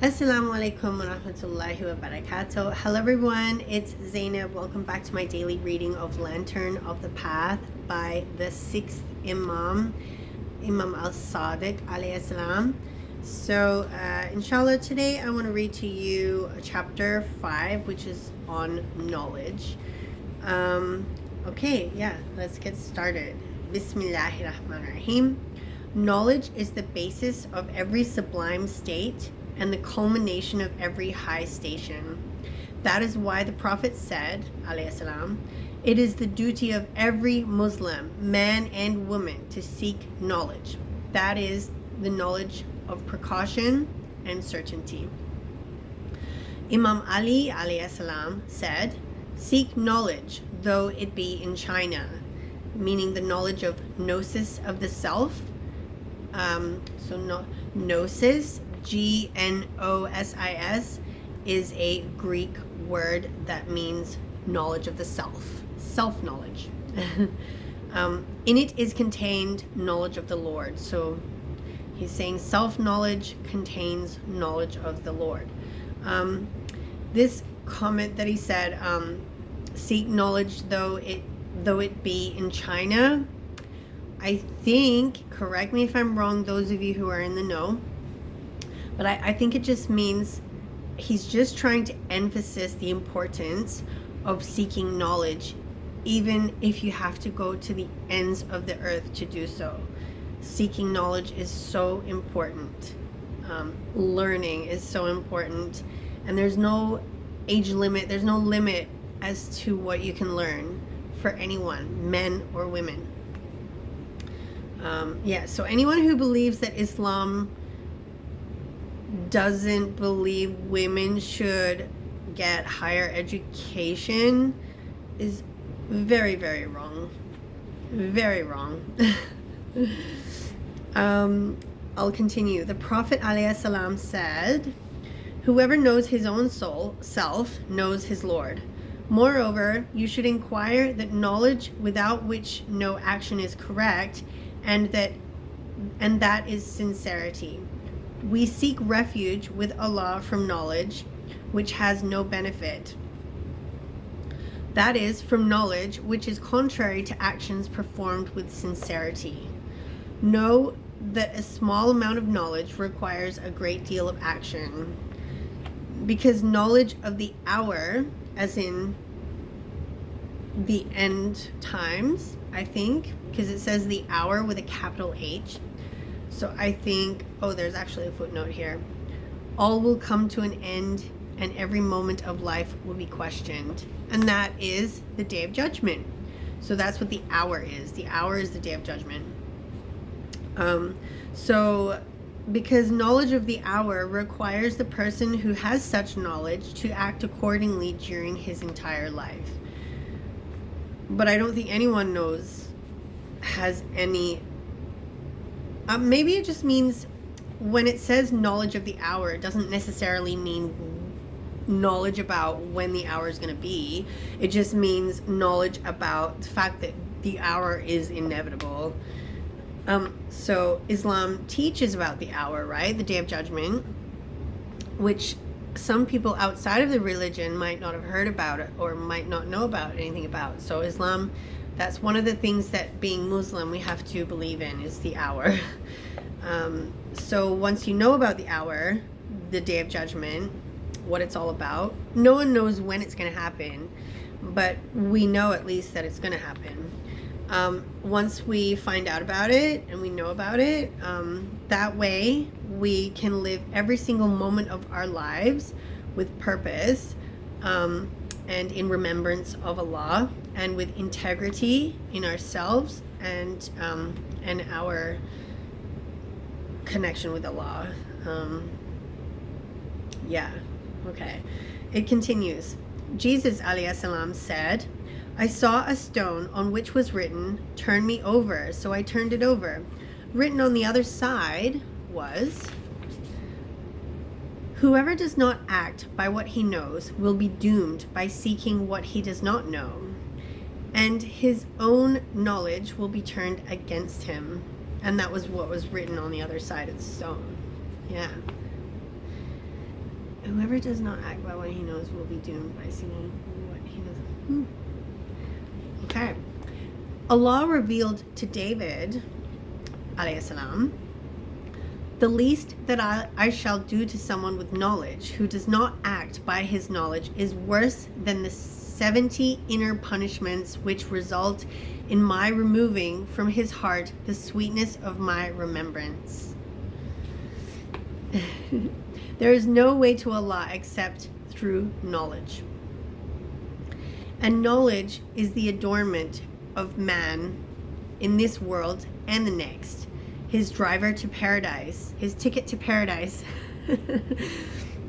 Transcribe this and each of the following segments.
Assalamu alaikum wa rahmatullahi wa barakatuh. Hello everyone, it's Zainab. Welcome back to my daily reading of Lantern of the Path by the sixth Imam, Imam As-Sadiq alayhi salam. So inshallah today I want to read to you chapter 5, which is on knowledge. Let's get started. Bismillahirrahmanirrahim. Knowledge is the basis of every sublime state and the culmination of every high station. That is why the Prophet said, alayhi salam, it is the duty of every Muslim, man and woman, to seek knowledge. That is the knowledge of precaution and certainty. Imam Ali alayhi salam said, seek knowledge, though it be in China, meaning the knowledge of gnosis of the self. Gnosis, Gnosis, is a Greek word that means knowledge of the self, self-knowledge. In it is contained knowledge of the Lord. So he's saying self-knowledge contains knowledge of the Lord. This comment that he said, seek knowledge though it be in China, I think, correct me if I'm wrong, those of you who are in the know, but I think it just means he's just trying to emphasize the importance of seeking knowledge, even if you have to go to the ends of the earth to do so. Seeking knowledge is so important. Learning is so important. And there's no age limit, there's no limit as to what you can learn for anyone, men or women. So anyone who believes that Islam doesn't believe women should get higher education is very, very wrong. Very wrong. I'll continue. The Prophet ﷺ said, whoever knows his own self knows his Lord. Moreover, you should inquire that knowledge without which no action is correct, and that is sincerity. We seek refuge with Allah from knowledge which has no benefit. That is, from knowledge which is contrary to actions performed with sincerity. Know that a small amount of knowledge requires a great deal of action, because knowledge of the hour, as in the end times, I think, because it says the hour with a capital H. So I think, there's actually a footnote here. All will come to an end, and every moment of life will be questioned. And that is the Day of Judgment. So that's what the hour is. The hour is the Day of Judgment. Because knowledge of the hour requires the person who has such knowledge to act accordingly during his entire life. But I don't think anyone has any. Maybe it just means when it says knowledge of the hour, it doesn't necessarily mean knowledge about when the hour is going to be. It just means knowledge about the fact that the hour is inevitable. So Islam teaches about the hour, right? The Day of Judgment, which some people outside of the religion might not have heard about it or might not know about anything about. So Islam, that's one of the things that being Muslim we have to believe in, is the hour. So once you know about the hour, the Day of Judgment, what it's all about, no one knows when it's going to happen, but we know at least that it's going to happen. Once we find out about it and we know about it, that way we can live every single moment of our lives with purpose, and in remembrance of Allah, and with integrity in ourselves and our connection with Allah. It continues. Jesus alayhi salam said, I saw a stone on which was written, turn me over, so I turned it over. Written on the other side was, whoever does not act by what he knows will be doomed by seeking what he does not know, and his own knowledge will be turned against him. And that was what was written on the other side of the stone. Yeah. Whoever does not act by what he knows will be doomed by seeing what he doesn't. Okay. Allah revealed to David, alayhi salam, the least that I shall do to someone with knowledge who does not act by his knowledge is worse than the 70 inner punishments which result in my removing from his heart the sweetness of my remembrance. There is no way to Allah except through knowledge. And knowledge is the adornment of man in this world and the next, his driver to paradise, his ticket to paradise.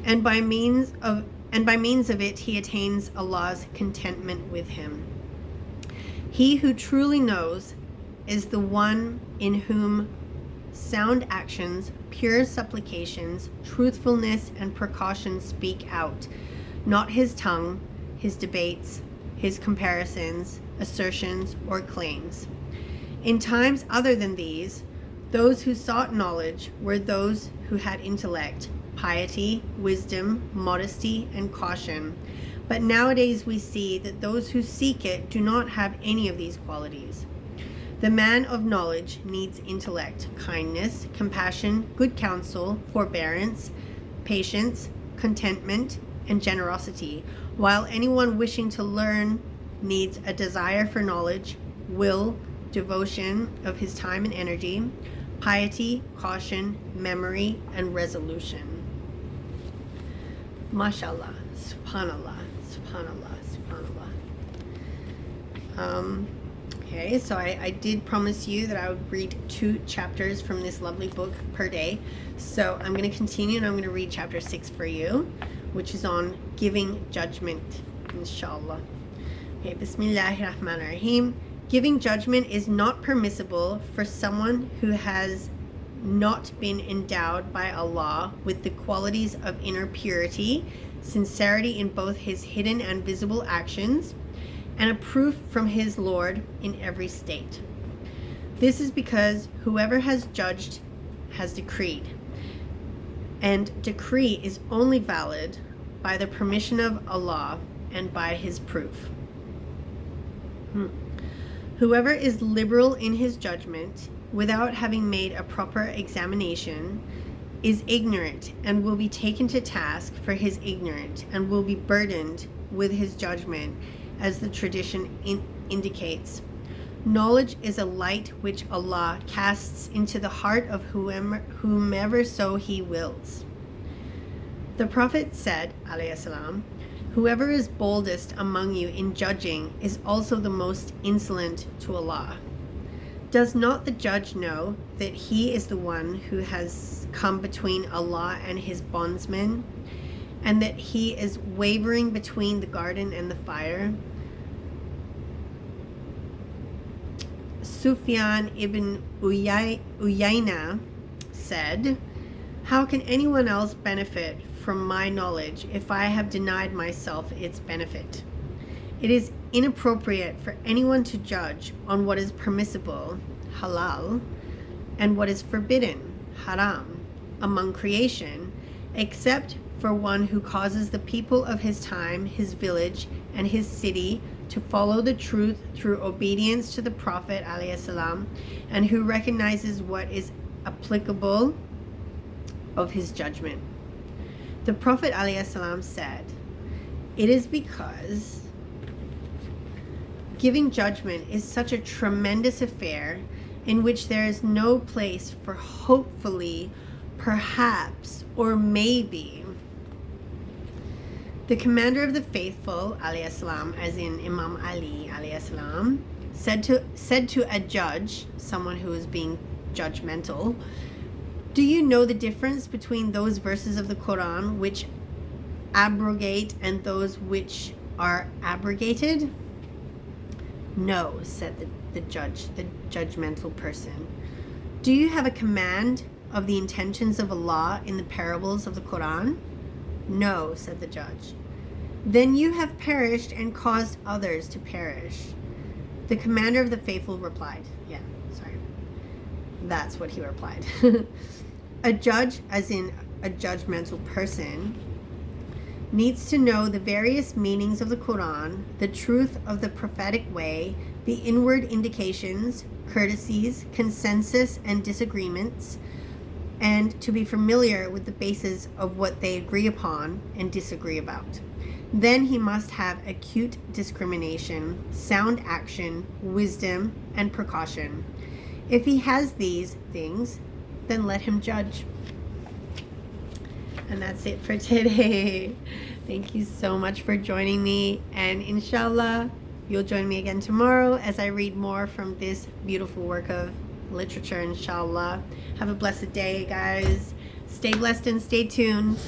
and by means of it he attains Allah's contentment with him. He who truly knows is the one in whom sound actions, pure supplications, truthfulness, and precaution speak out, not his tongue, his debates, his comparisons, assertions, or claims. In times other than these, those who sought knowledge were those who had intellect, piety, wisdom, modesty, and caution. But nowadays we see that those who seek it do not have any of these qualities. The man of knowledge needs intellect, kindness, compassion, good counsel, forbearance, patience, contentment, and generosity, while anyone wishing to learn needs a desire for knowledge, will, devotion of his time and energy, piety, caution, memory, and resolution. MashaAllah, subhanallah, subhanallah, subhanallah. Okay, so I did promise you that I would read 2 chapters from this lovely book per day. So I'm going to continue and I'm going to read chapter 6 for you, which is on giving judgment, inshaAllah. Okay, Bismillahirrahmanirrahim. Giving judgment is not permissible for someone who has not been endowed by Allah with the qualities of inner purity, sincerity in both his hidden and visible actions, and a proof from his Lord in every state. This is because whoever has judged has decreed, and decree is only valid by the permission of Allah and by his proof. Whoever is liberal in his judgment without having made a proper examination is ignorant and will be taken to task for his ignorance and will be burdened with his judgment, as the tradition indicates. Knowledge is a light which Allah casts into the heart of whomever so he wills. The Prophet said, alayhi salam, whoever is boldest among you in judging is also the most insolent to Allah. Does not the judge know that he is the one who has come between Allah and his bondsmen, and that he is wavering between the garden and the fire? Sufyan ibn Uyayna said, how can anyone else benefit from my knowledge if I have denied myself its benefit? It is inappropriate for anyone to judge on what is permissible, halal, and what is forbidden, haram, among creation, except for one who causes the people of his time, his village, and his city to follow the truth through obedience to the Prophet alayhi salam, and who recognizes what is applicable of his judgment. The Prophet alayhi salam said, it is because giving judgment is such a tremendous affair in which there is no place for hopefully, perhaps, or maybe. The commander of the faithful, alayhi salam, as in Imam Ali, alayhi salam, said to a judge, someone who was being judgmental, do you know the difference between those verses of the Quran which abrogate and those which are abrogated? No, said the judge, the judgmental person. Do you have a command of the intentions of Allah in the parables of the Quran? No, said the judge. Then you have perished and caused others to perish. The commander of the faithful replied, that's what he replied. A judge, as in a judgmental person, needs to know the various meanings of the Quran, the truth of the prophetic way, the inward indications, courtesies, consensus, and disagreements, and to be familiar with the basis of what they agree upon and disagree about. Then he must have acute discrimination, sound action, wisdom, and precaution. If he has these things, then let him judge. And that's it for today. Thank you so much for joining me. And inshallah, you'll join me again tomorrow as I read more from this beautiful work of literature, inshallah. Have a blessed day, guys. Stay blessed and stay tuned.